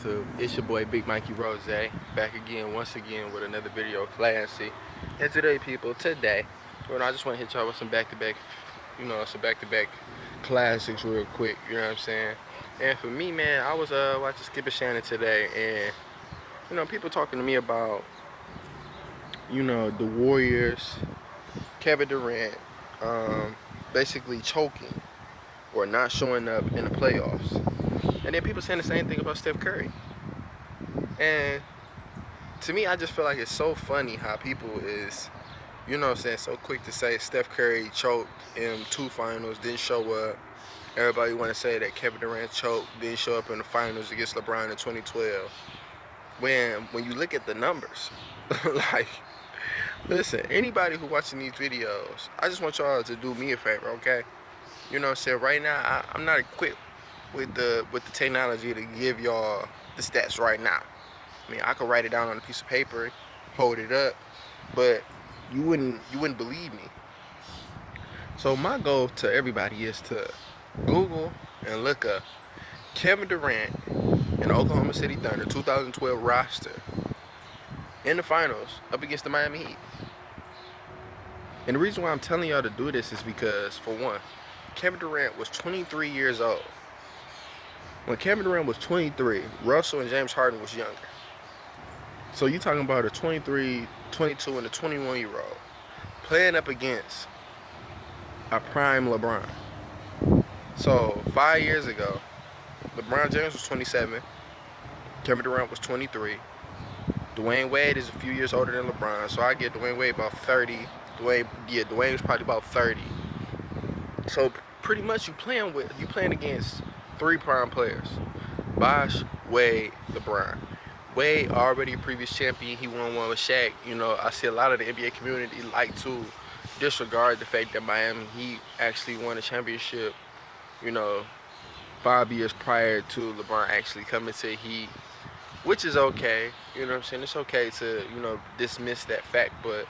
YouTube? It's your boy Big Mikey Rose, back again, once again with another video classy. And today, people, I just want to hit y'all with some back-to-back, some back-to-back classics real quick. You know what I'm saying? And for me, man, I was watching Skip and Shannon today, and people talking to me about the Warriors, Kevin Durant, basically choking or not showing up in the playoffs. And then people saying the same thing about Steph Curry. And to me, I just feel like it's so funny how people is, so quick to say Steph Curry choked in 2 finals, didn't show up. Everybody want to say that Kevin Durant choked, didn't show up in the finals against LeBron in 2012. When you look at the numbers, like, listen, anybody who watching these videos, I just want y'all to do me a favor, okay? Right now, I'm not equipped with the technology to give y'all the stats right now. I mean, I could write it down on a piece of paper, hold it up, but you wouldn't believe me. So my goal to everybody is to Google and look up Kevin Durant and Oklahoma City Thunder 2012 roster in the finals up against the Miami Heat. And the reason why I'm telling y'all to do this is because, for one, Kevin Durant was 23 years old. When Kevin Durant was 23, Russell and James Harden was younger. So you talking about a 23, 22, and a 21-year-old playing up against a prime LeBron. So 5 years ago, LeBron James was 27, Kevin Durant was 23. Dwayne Wade is a few years older than LeBron, so I get Dwayne Wade about 30. Dwayne was probably about 30. So pretty much you playing against 3 prime players: Bosh, Wade, LeBron. Wade already a previous champion. He won one with Shaq. I see a lot of the NBA community like to disregard the fact that Miami Heat actually won a championship, 5 years prior to LeBron actually coming to the Heat, which is okay. You know what I'm saying? It's okay to, dismiss that fact, but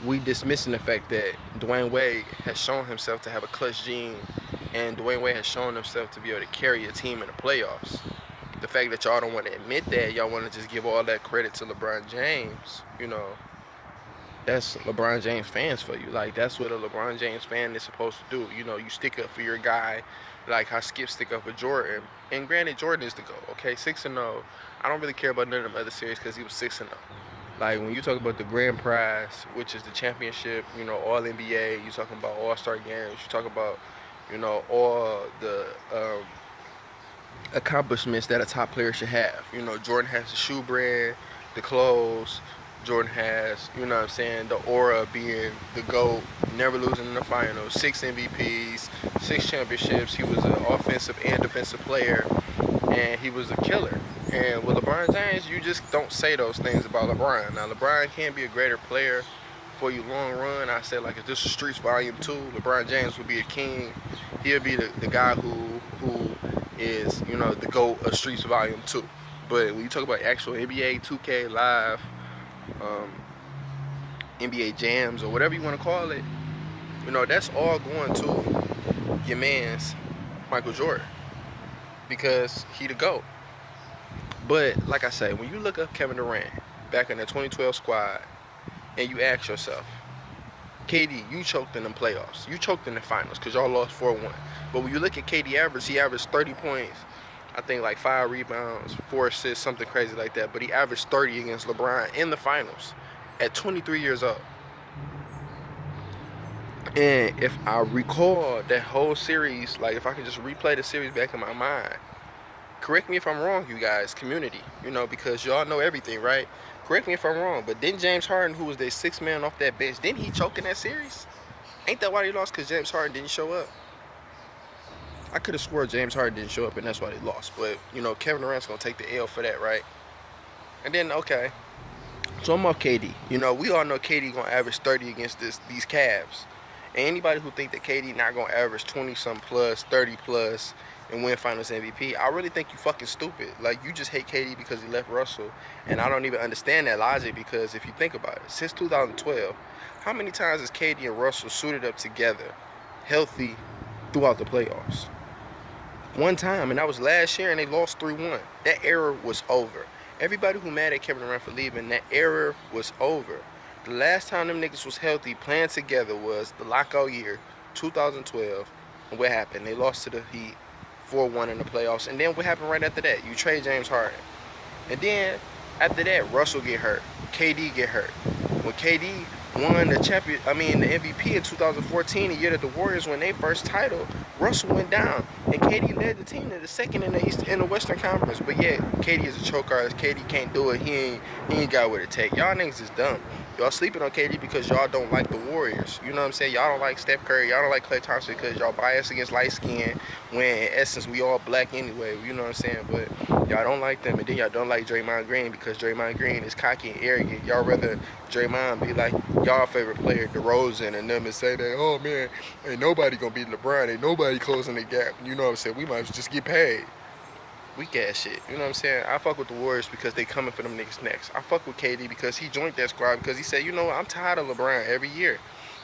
we dismissing the fact that Dwayne Wade has shown himself to have a clutch gene, and Dwayne Wade has shown himself to be able to carry a team in the playoffs. The fact that y'all don't want to admit that, y'all want to just give all that credit to LeBron James, that's LeBron James fans for you. Like, that's what a LeBron James fan is supposed to do. You stick up for your guy, like how Skip stick up for Jordan. And granted, Jordan is the GOAT, okay? 6-0. I don't really care about none of them other series because he was 6-0. Like, when you talk about the grand prize, which is the championship, all NBA, you talking about all-star games, you talk about, all the accomplishments that a top player should have. Jordan has the shoe brand, the clothes. Jordan has, the aura of being the GOAT, never losing in the finals, 6 MVPs, 6 championships. He was an offensive and defensive player, and he was a killer. And with LeBron James, you just don't say those things about LeBron. Now, LeBron can be a greater player for you long run. I said, like, if this was Streets Volume 2, LeBron James would be a king. He'll be the guy who is, the GOAT of Streets Volume 2. But when you talk about actual NBA 2K Live, NBA Jams, or whatever you want to call it, that's all going to your man's Michael Jordan, because he the GOAT. But like I say, when you look up Kevin Durant back in the 2012 squad, and you ask yourself, KD, you choked in the playoffs. You choked in the finals because y'all lost 4-1. But when you look at KD average, he averaged 30 points, I think like 5 rebounds, 4 assists, something crazy like that. But he averaged 30 against LeBron in the finals at 23 years old. And if I recall that whole series, like if I could just replay the series back in my mind, correct me if I'm wrong, you guys, community, because y'all know everything, right? Correct me if I'm wrong, but didn't James Harden, who was their 6th man off that bench, didn't he choke in that series? Ain't that why they lost? Because James Harden didn't show up? I could have swore James Harden didn't show up, and that's why they lost. But, Kevin Durant's going to take the L for that, right? And then, okay, so I'm off KD. We all know KD going to average 30 against these Cavs. And anybody who think that KD not going to average 20-something plus, 30 plus, and win Finals MVP, I really think you fucking stupid. Like, you just hate KD because he left Russell. And I don't even understand that logic, because if you think about it, since 2012, how many times has KD and Russell suited up together, healthy, throughout the playoffs? one time, and that was last year, and they lost 3-1. That era was over. Everybody who mad at Kevin Durant for leaving, that era was over. The last time them niggas was healthy playing together was the lockout year, 2012. And what happened? They lost to the Heat 4-1 in the playoffs. And then what happened right after that? You trade James Harden. And then after that, Russell get hurt. KD get hurt. When KD won the MVP in 2014, the year that the Warriors won their first title, Russell went down, and KD led the team to the second in the Western Conference. But yeah, KD is a choke artist. KD can't do it. He ain't got what it take. Y'all niggas is dumb. Y'all sleeping on KD because y'all don't like the Warriors. You know what I'm saying? Y'all don't like Steph Curry. Y'all don't like Klay Thompson because y'all biased against light skin. When in essence we all black anyway. You know what I'm saying? But y'all don't like them, and then y'all don't like Draymond Green because Draymond Green is cocky and arrogant. Y'all rather Draymond be like y'all favorite player, DeRozan, and them, and say that, oh man, ain't nobody gonna beat LeBron, ain't nobody closing the gap. You know what I'm saying? We might as well just get paid. Weak ass shit. You know what I'm saying? I fuck with the Warriors because they coming for them niggas next. I fuck with KD because he joined that squad because he said, you know what, I'm tired of LeBron every year.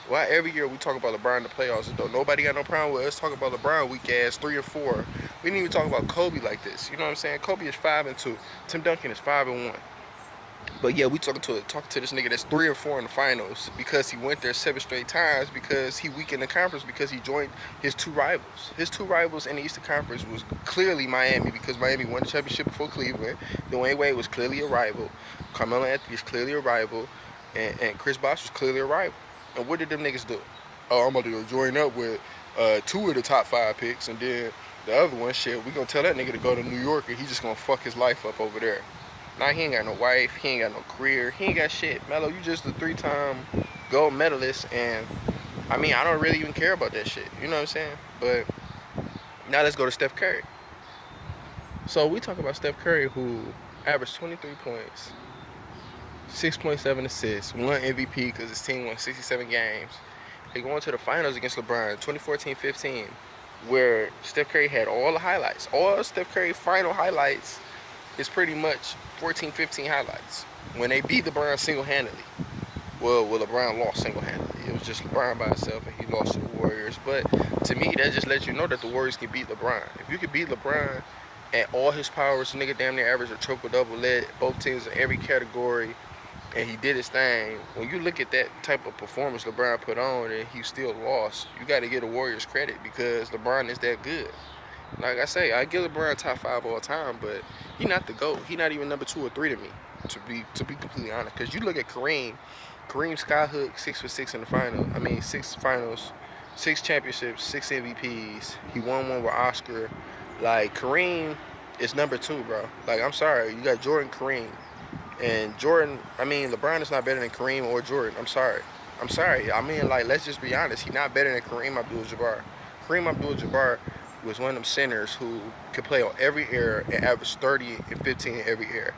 Why every year we talk about LeBron in the playoffs? Though nobody got no problem with us talking about LeBron weak ass 3 or 4. We didn't even talk about Kobe like this. You know what I'm saying? Kobe is 5-2. Tim Duncan is 5-1. But yeah, we talking to this nigga that's 3 or 4 in the finals because he went there 7 straight times because he weakened the conference because he joined his 2 rivals. His 2 rivals in the Eastern Conference was clearly Miami because Miami won the championship before Cleveland. Dwayne Wade was clearly a rival. Carmelo Anthony is clearly a rival. And Chris Bosh was clearly a rival. And what did them niggas do? Oh, I'm about to go join up with 2 of the top 5 picks, and then the other one, shit, we gonna tell that nigga to go to New York and he just gonna fuck his life up over there. Now he ain't got no wife, he ain't got no career, he ain't got shit. Melo, you just a 3-time gold medalist, and I mean, I don't really even care about that shit. You know what I'm saying? But now let's go to Steph Curry. So we talk about Steph Curry, who averaged 23 points, 6.7 assists, won MVP because his team won 67 games. They going to the finals against LeBron, 2014-15, where Steph Curry had all the highlights. All Steph Curry final highlights is pretty much 14-15 highlights. When they beat LeBron single-handedly. Well, LeBron lost single-handedly. It was just LeBron by himself, and he lost to the Warriors. But to me, that just lets you know that the Warriors can beat LeBron. If you can beat LeBron at all his powers, nigga damn near average a triple-double, led both teams in every category, and he did his thing. When you look at that type of performance LeBron put on and he still lost, you got to give the Warriors credit because LeBron is that good. Like I say, I give LeBron top 5 all time, but he not the GOAT. He not even number 2 or 3 to me, to be completely honest. Because you look at Kareem skyhook 6 for 6 in the final. I mean, 6 finals, 6 championships, 6 MVPs. He won one with Oscar. Like, Kareem is number 2, bro. Like, I'm sorry, you got Jordan, Kareem. And Jordan, I mean, LeBron is not better than Kareem or Jordan. I'm sorry. I mean, like, let's just be honest. He's not better than Kareem Abdul-Jabbar. Kareem Abdul-Jabbar was one of them centers who could play on every era and average 30 and 15 in every era.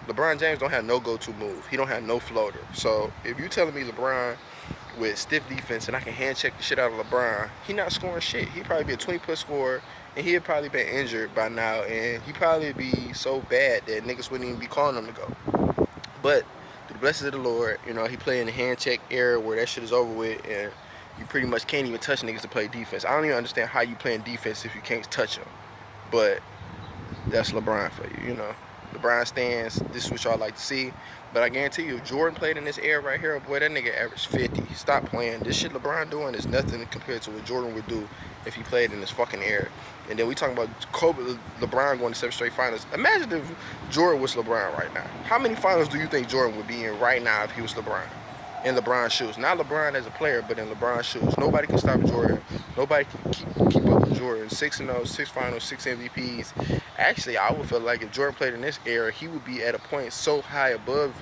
LeBron James don't have no go-to move. He don't have no floater. So if you telling me LeBron with stiff defense and I can hand check the shit out of LeBron, he not scoring shit. He'd probably be a 20-plus scorer, and he'd probably been injured by now, and he'd probably be so bad that niggas wouldn't even be calling him to go. But through the blessings of the Lord, you know, he played in the hand check era where that shit is over with, and you pretty much can't even touch niggas to play defense. I don't even understand how you playing defense if you can't touch them. But that's LeBron for you, you know. LeBron stands, this is what y'all like to see. But I guarantee you, if Jordan played in this era right here, boy, that nigga averaged 50. Stop playing. This shit LeBron doing is nothing compared to what Jordan would do if he played in this fucking era. And then we talking about Kobe, LeBron going to 7 straight finals. Imagine if Jordan was LeBron right now. How many finals do you think Jordan would be in right now if he was LeBron? In LeBron's shoes. Not LeBron as a player, but in LeBron's shoes. Nobody can stop Jordan. Nobody can keep up with Jordan. 6-0, 6 finals, 6 MVPs. Actually, I would feel like if Jordan played in this era, he would be at a point so high above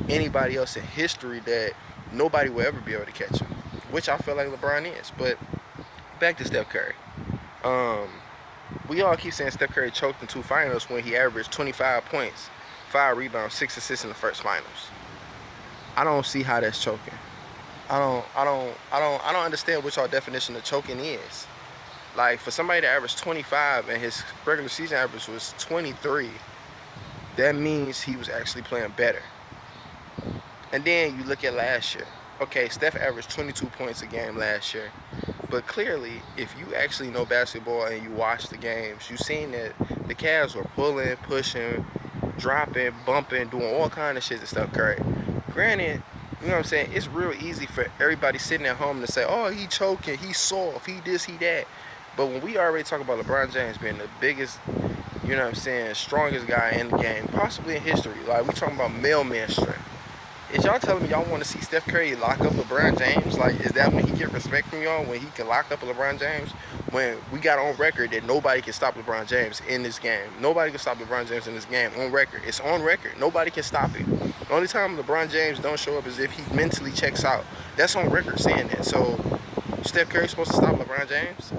anybody else in history that nobody will ever be able to catch him. Which I feel like LeBron is. But back to Steph Curry. We all keep saying Steph Curry choked in 2 finals when he averaged 25 points, 5 rebounds, 6 assists in the first finals. I don't see how that's choking. I don't understand what y'all definition of choking is. Like, for somebody to average 25 and his regular season average was 23, that means he was actually playing better. And then you look at last year. Okay, Steph averaged 22 points a game last year. But clearly, if you actually know basketball and you watch the games, you've seen that the Cavs were pulling, pushing, dropping, bumping, doing all kind of shit to Steph Curry. Granted, you know what I'm saying, it's real easy for everybody sitting at home to say, oh, he choking, he soft, he this, he that. But when we already talk about LeBron James being the biggest, you know what I'm saying, strongest guy in the game, possibly in history, like we talking about mailman strength. Is y'all telling me y'all want to see Steph Curry lock up LeBron James? Like, is that when he get respect from y'all, when he can lock up LeBron James? When we got on record that nobody can stop LeBron James in this game. Nobody can stop LeBron James in this game, on record. It's on record. Nobody can stop it. The only time LeBron James don't show up is if he mentally checks out. That's on record saying that. So, Steph Curry's supposed to stop LeBron James?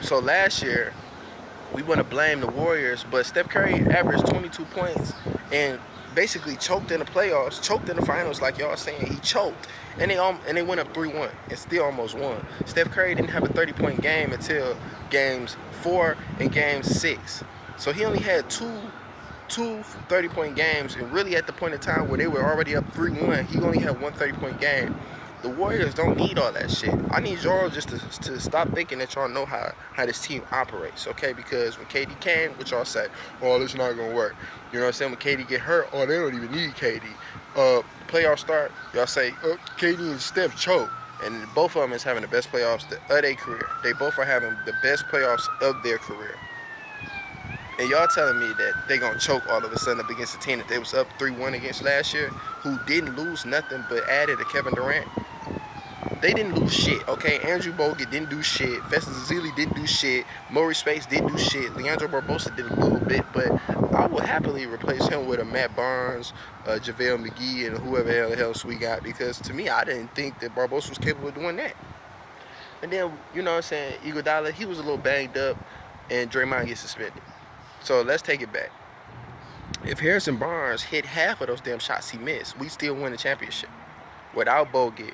So last year, we want to blame the Warriors, but Steph Curry averaged 22 points and basically choked in the playoffs, choked in the finals, like y'all saying. He choked, and they went up 3-1 and still almost won. Steph Curry didn't have a 30-point game until games 4 and game 6. So he only had two 30-point games, and really at the point in time where they were already up 3-1, he only had one 30-point game. The Warriors don't need all that shit. I need y'all just to stop thinking that y'all know how this team operates, okay? Because when KD came, what y'all say? Oh, this is not going to work. You know what I'm saying? When KD get hurt, oh, they don't even need KD. Playoffs start, y'all say, oh, KD and Steph choke. And both of them is having the best playoffs of their career. They both are having the best playoffs of their career. And y'all telling me that they going to choke all of a sudden up against a team that they was up 3-1 against last year, who didn't lose nothing but added a Kevin Durant? They didn't lose shit, okay? Andrew Bogut didn't do shit. Festus Ezeli didn't do shit. Maurice Space didn't do shit. Leandro Barbosa did a little bit, but I would happily replace him with a Matt Barnes, JaVale McGee, and whoever else we got, because to me, I didn't think that Barbosa was capable of doing that. And then, you know what I'm saying, Iguodala, he was a little banged up, and Draymond gets suspended. So let's take it back. If Harrison Barnes hit half of those damn shots he missed, we still win the championship. Without Bogut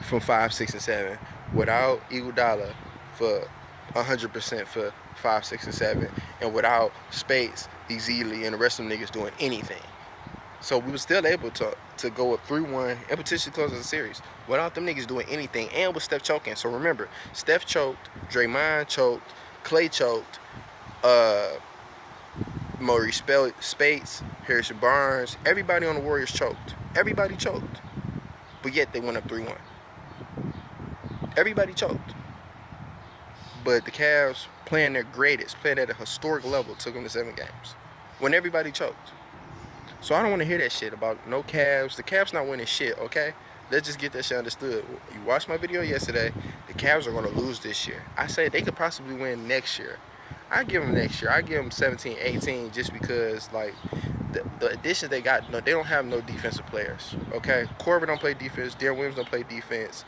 from 5, 6, and 7, without Iguodala for 100% for 5, 6, and 7, and without Space, Ezeli, and the rest of them niggas doing anything. So we were still able to go up 3-1 and potentially close the series without them niggas doing anything, and with Steph choking. So remember, Steph choked, Draymond choked, Clay choked, Maurice Spates, Harrison Barnes, everybody on the Warriors choked. Everybody choked. But yet they went up 3-1. Everybody choked. But the Cavs, playing their greatest, playing at a historic level, took them to 7 games. When everybody choked. So I don't want to hear that shit about no Cavs. The Cavs not winning shit, okay? Let's just get that shit understood. You watched my video yesterday. The Cavs are going to lose this year. I said they could possibly win next year. I give them next year. I give them 17, 18 just because, like, the additions they got, no, they don't have no defensive players, okay? Corver don't play defense. Darren Williams don't play defense.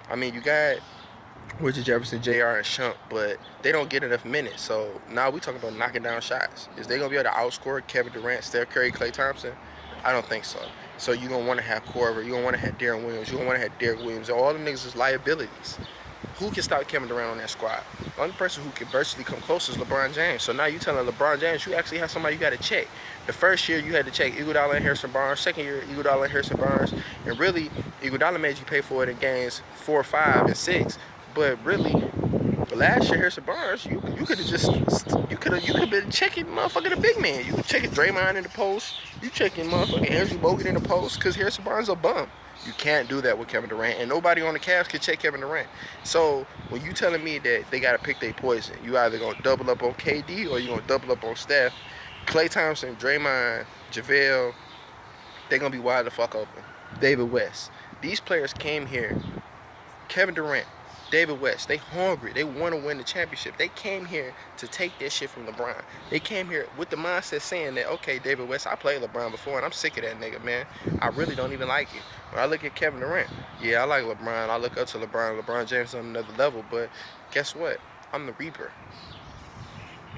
I mean, you got Richard Jefferson, JR, and Shump, but they don't get enough minutes. So now we talking about knocking down shots. Is they going to be able to outscore Kevin Durant, Steph Curry, Klay Thompson? I don't think so. So you're going to want to have Corver. You're going to want to have Darren Williams. You're going to want to have Derek Williams. All them niggas is liabilities. Who can stop Kevin Durant on that squad? The only person who can virtually come close is LeBron James. So now you telling LeBron James you actually have somebody you got to check. The first year you had to check Iguodala and Harrison Barnes. Second year Iguodala and Harrison Barnes. And really, Iguodala made you pay for it in games 4, 5, and 6. But really, last year Harrison Barnes, you could have been checking motherfucking the big man. You could checking Draymond in the post. You checking motherfucking Andrew Bogut in the post because Harrison Barnes a bum. You can't do that with Kevin Durant, and nobody on the Cavs can check Kevin Durant. So when you telling me that they got to pick their poison, you either going to double up on KD or you going to double up on Steph. Klay Thompson, Draymond, JaVale, they're going to be wide the fuck open. David West. These players came here. Kevin Durant, David West, they hungry. They want to win the championship. They came here to take that shit from LeBron. They came here with the mindset saying that, okay, David West, I played LeBron before, and I'm sick of that nigga, man. I really don't even like you. When I look at Kevin Durant, yeah, I like LeBron. I look up to LeBron. LeBron James on another level, but guess what? I'm the Reaper.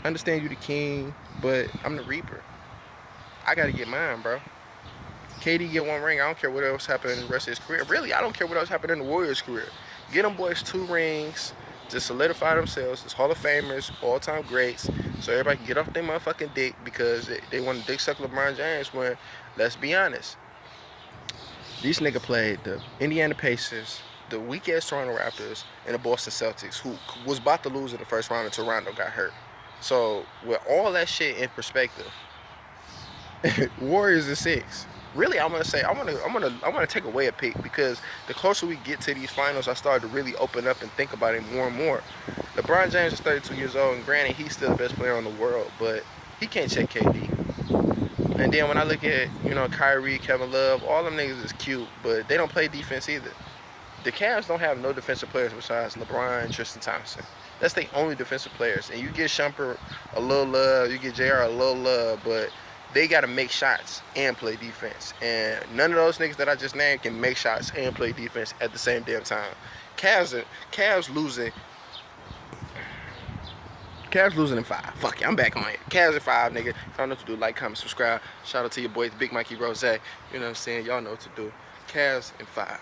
I understand you the king, but I'm the Reaper. I got to get mine, bro. KD get 1 ring. I don't care what else happened in the rest of his career. Really, I don't care what else happened in the Warriors' career. Get them boys 2 rings to solidify themselves as Hall of Famers, all-time greats, so everybody can get off their motherfucking dick because they want to dick suck LeBron James when, let's be honest, These nigga played the Indiana Pacers, the weak-ass Toronto Raptors, and the Boston Celtics, who was about to lose in the first round and Toronto got hurt. So with all that shit in perspective, Warriors is 6. Really, I'm gonna take away a pick because the closer we get to these finals, I started to really open up and think about it more and more. LeBron James is 32 years old, and granted, he's still the best player in the world, but he can't check KD. And then when I look at, Kyrie, Kevin Love, all them niggas is cute, but they don't play defense either. The Cavs don't have no defensive players besides LeBron and Tristan Thompson. That's the only defensive players. And you get Shumpert a little love, you get JR a little love, but they got to make shots and play defense. And none of those niggas that I just named can make shots and play defense at the same damn time. Cavs losing. Cavs losing in 5. Fuck it, I'm back on it. Cavs in 5, nigga. If y'all know what to do, like, comment, subscribe. Shout out to your boy, Big Mikey Rose. You know what I'm saying? Y'all know what to do. Cavs in 5.